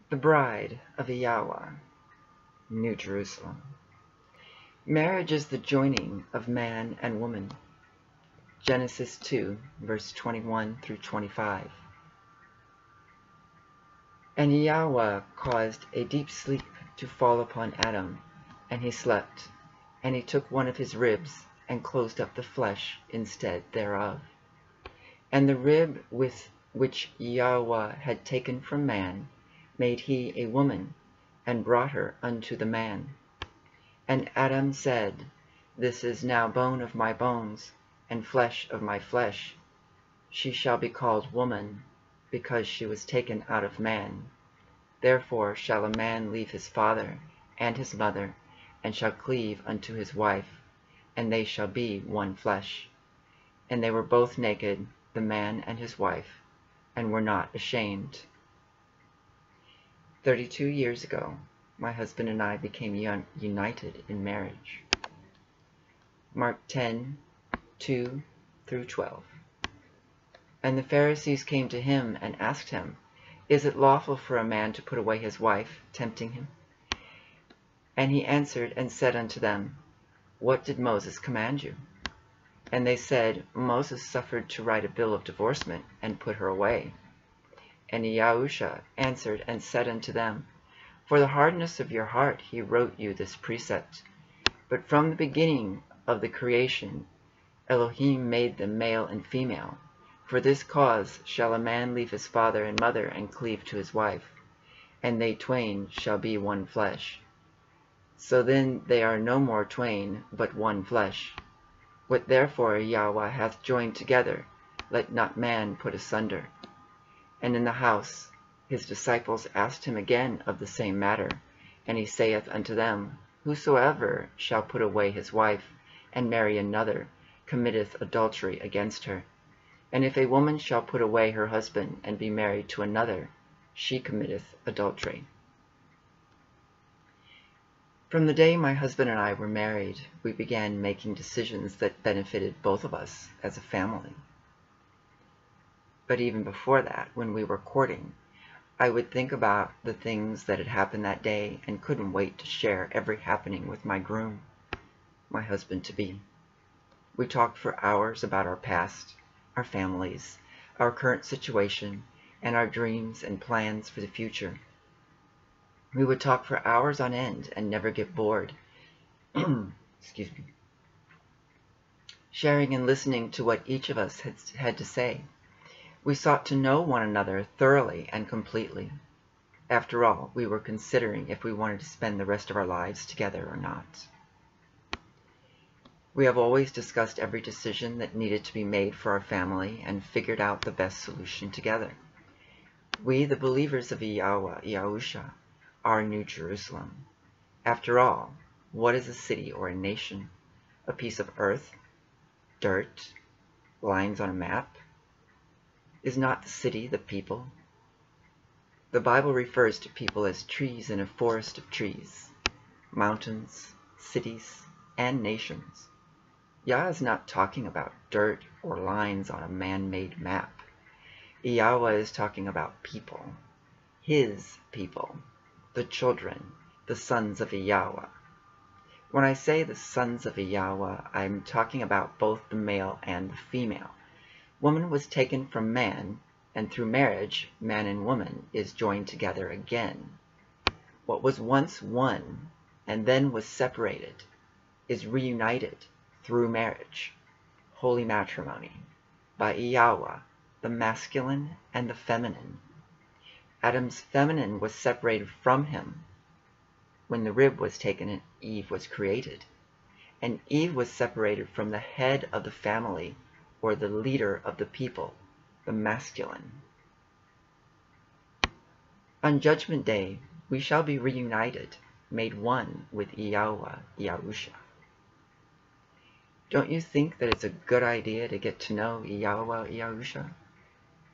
The bride of Yahweh, New Jerusalem. Marriage is the joining of man and woman. Genesis 2, verse 21 through 25. And Yahweh caused a deep sleep to fall upon Adam, and he slept. And he took one of his ribs, and closed up the flesh instead thereof. And the rib which Yahweh had taken from man made he a woman, and brought her unto the man. And Adam said, This is now bone of my bones, and flesh of my flesh. She shall be called woman, because she was taken out of man. Therefore shall a man leave his father and his mother, and shall cleave unto his wife, and they shall be one flesh. And they were both naked, the man and his wife, and were not ashamed. 32 years ago, my husband and I became united in marriage. Mark 10, 2 through 12. And the Pharisees came to him and asked him, Is it lawful for a man to put away his wife, tempting him? And he answered and said unto them, What did Moses command you? And they said, Moses suffered to write a bill of divorcement, and put her away. And Yahusha answered and said unto them, For the hardness of your heart he wrote you this precept. But from the beginning of the creation Elohim made them male and female. For this cause shall a man leave his father and mother, and cleave to his wife, and they twain shall be one flesh. So then they are no more twain, but one flesh. What therefore Yahweh hath joined together, let not man put asunder. And in the house his disciples asked him again of the same matter. And he saith unto them, Whosoever shall put away his wife, and marry another, committeth adultery against her. And if a woman shall put away her husband, and be married to another, she committeth adultery. From the day my husband and I were married, we began making decisions that benefited both of us as a family. But even before that, when we were courting, I would think about the things that had happened that day and couldn't wait to share every happening with my groom, my husband-to-be. We talked for hours about our past, our families, our current situation, and our dreams and plans for the future. We would talk for hours on end and never get bored. Excuse me. Sharing and listening to what each of us had to say. We sought to know one another thoroughly and completely. After all, we were considering if we wanted to spend the rest of our lives together or not. We have always discussed every decision that needed to be made for our family and figured out the best solution together. We, the believers of Yahweh, Yahusha, are New Jerusalem. After all, what is a city or a nation? A piece of earth? Dirt? Lines on a map? Is not the city the people? The Bible refers to people as trees in a forest of trees, mountains, cities, and nations. Yah is not talking about dirt or lines on a man-made map. Yahweh is talking about people, his people, the children, the sons of Yahweh. When I say the sons of Yahweh, I'm talking about both the male and the female. Woman was taken from man, and through marriage, man and woman is joined together again. What was once one, and then was separated, is reunited through marriage, holy matrimony, by Yahweh, the masculine and the feminine. Adam's feminine was separated from him when the rib was taken and Eve was created, and Eve was separated from the head of the family, or the leader of the people, the masculine. On Judgment Day, we shall be reunited, made one with Yahweh, Yahusha. Don't you think that it's a good idea to get to know Yahweh, Yahusha,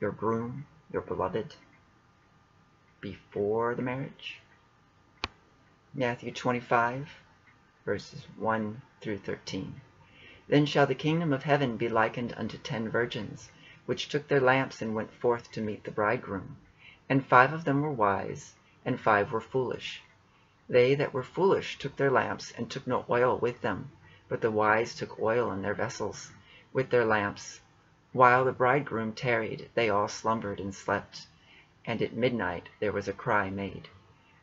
your groom, your beloved, before the marriage? Matthew 25, verses 1 through 13. Then shall the kingdom of heaven be likened unto 10 virgins, which took their lamps and went forth to meet the bridegroom. And 5 of them were wise, and 5 were foolish. They that were foolish took their lamps, and took no oil with them, but the wise took oil in their vessels with their lamps. While the bridegroom tarried, they all slumbered and slept. And at midnight there was a cry made,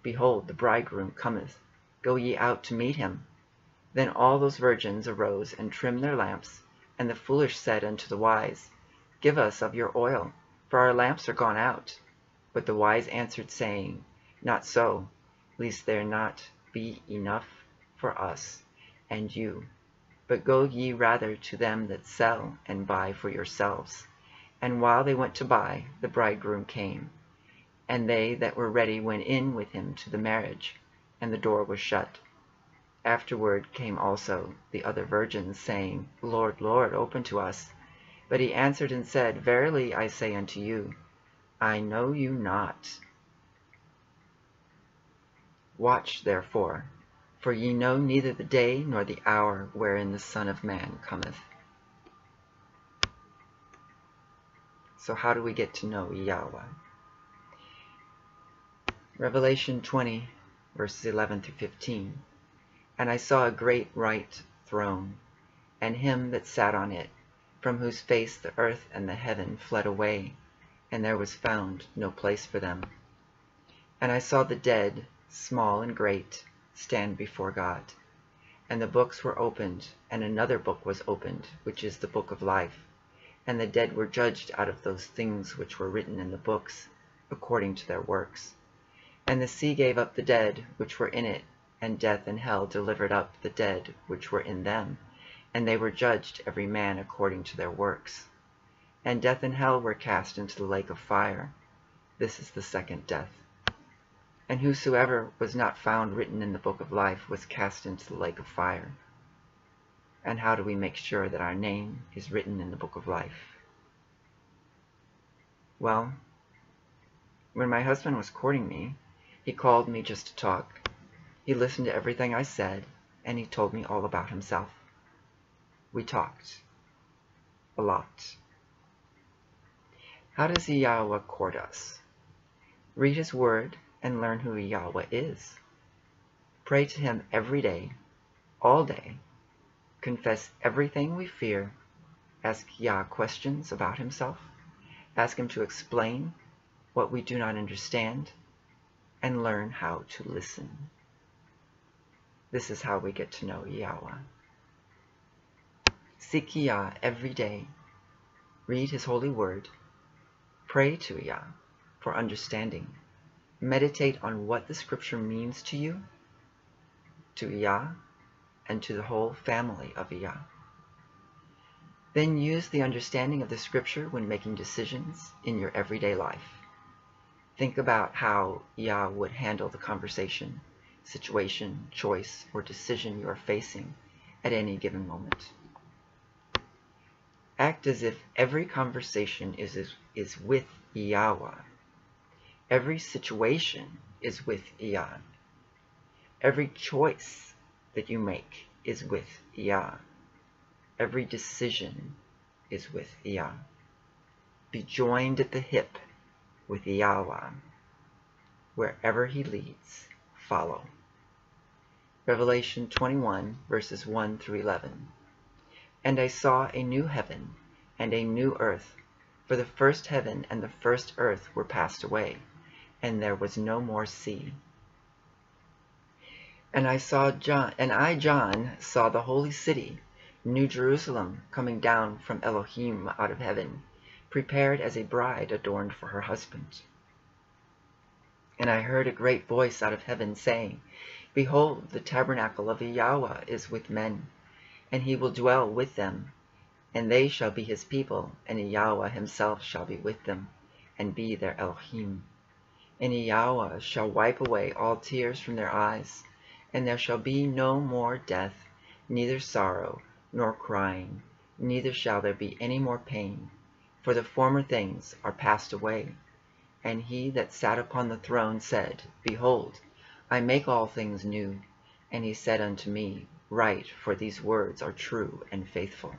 Behold, the bridegroom cometh, go ye out to meet him. Then all those virgins arose and trimmed their lamps. And the foolish said unto the wise, Give us of your oil, for our lamps are gone out. But the wise answered, saying, Not so, lest there not be enough for us and you. But go ye rather to them that sell, and buy for yourselves. And while they went to buy, the bridegroom came. And they that were ready went in with him to the marriage, and the door was shut. Afterward came also the other virgins, saying, Lord, Lord, open to us. But he answered and said, Verily I say unto you, I know you not. Watch therefore, for ye know neither the day nor the hour wherein the Son of Man cometh. So how do we get to know Yahweh? Revelation 20, verses 11 through 15. And I saw a great white throne, and him that sat on it, from whose face the earth and the heaven fled away, and there was found no place for them. And I saw the dead, small and great, stand before God. And the books were opened, and another book was opened, which is the book of life. And the dead were judged out of those things which were written in the books, according to their works. And the sea gave up the dead which were in it, and death and hell delivered up the dead which were in them, and they were judged every man according to their works. And death and hell were cast into the lake of fire. This is the second death. And whosoever was not found written in the book of life was cast into the lake of fire. And how do we make sure that our name is written in the book of life? Well, when my husband was courting me, he called me just to talk. He listened to everything I said, and he told me all about himself. We talked. A lot. How does Yahweh court us? Read his word and learn who Yahweh is. Pray to him every day, all day. Confess everything we fear. Ask Yah questions about himself. Ask him to explain what we do not understand, and learn how to listen. This is how we get to know Yahweh. Seek Yah every day. Read his holy word. Pray to Yah for understanding. Meditate on what the scripture means to you, to Yah, and to the whole family of Yah. Then use the understanding of the scripture when making decisions in your everyday life. Think about how Yah would handle the conversation, situation, choice, or decision you are facing at any given moment. Act as if every conversation is with Yahweh. Every situation is with Yah. Every choice that you make is with Yah. Every decision is with Yah. Be joined at the hip with Yahweh. Wherever he leads, follow. Revelation 21, verses 1 through 11. And I saw a new heaven and a new earth, for the first heaven and the first earth were passed away, and there was no more sea. And I, John, saw the holy city, New Jerusalem, coming down from Elohim out of heaven, prepared as a bride adorned for her husband. And I heard a great voice out of heaven saying, Behold, the tabernacle of Yahweh is with men, and he will dwell with them, and they shall be his people, and Yahweh himself shall be with them, and be their Elohim. And Yahweh shall wipe away all tears from their eyes, and there shall be no more death, neither sorrow, nor crying, neither shall there be any more pain, for the former things are passed away. And he that sat upon the throne said, Behold, I make all things new. And he said unto me, Write, for these words are true and faithful.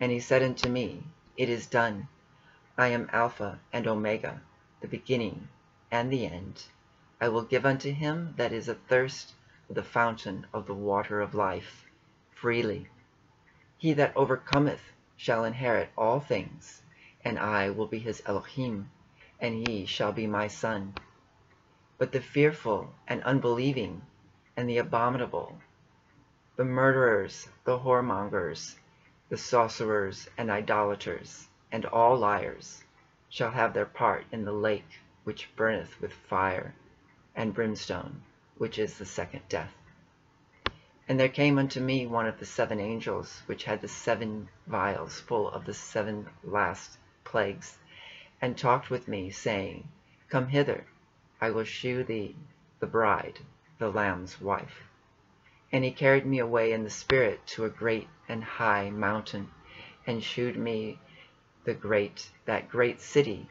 And he said unto me, It is done. I am Alpha and Omega, the beginning and the end. I will give unto him that is athirst of the fountain of the water of life, freely. He that overcometh shall inherit all things, and I will be his Elohim, and he shall be my son. But the fearful and unbelieving, and the abominable, the murderers, the whoremongers, the sorcerers and idolaters, and all liars, shall have their part in the lake which burneth with fire and brimstone, which is the second death. And there came unto me one of the 7 angels, which had the 7 vials full of the 7 last plagues, and talked with me, saying, Come hither, I will shew thee the bride, the Lamb's wife. And he carried me away in the spirit to a great and high mountain, and shewed me that great city,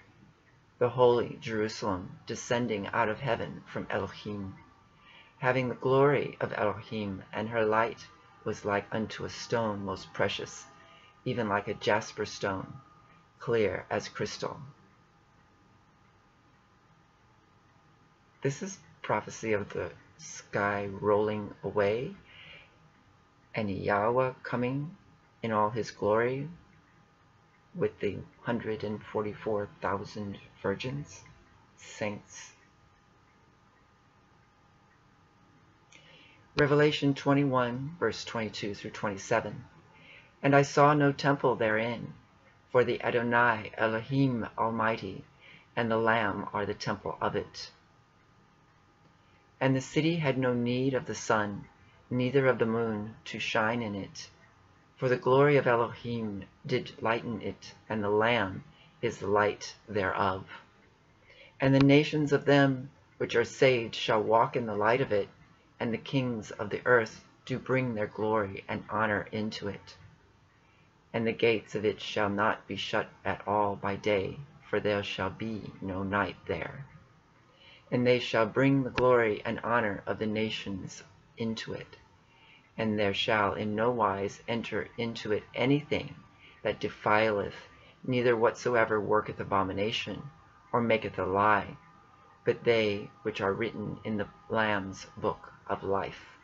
the holy Jerusalem, descending out of heaven from Elohim, having the glory of Elohim, and her light was like unto a stone most precious, even like a jasper stone, clear as crystal. This is prophecy of the sky rolling away, and Yahweh coming in all his glory with the 144,000 virgins, saints. Revelation 21, verse 22 through 27. And I saw no temple therein, for the Adonai Elohim Almighty and the Lamb are the temple of it. And the city had no need of the sun, neither of the moon, to shine in it. For the glory of Elohim did lighten it, and the Lamb is the light thereof. And the nations of them which are saved shall walk in the light of it, and the kings of the earth do bring their glory and honor into it. And the gates of it shall not be shut at all by day, for there shall be no night there. And they shall bring the glory and honor of the nations into it. And there shall in no wise enter into it anything that defileth, neither whatsoever worketh abomination, or maketh a lie, but they which are written in the Lamb's book of life.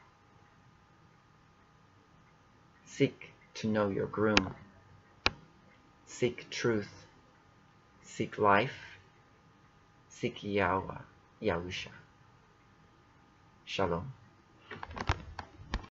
Seek to know your groom. Seek truth. Seek life. Seek Yahweh, Yahusha. Shalom.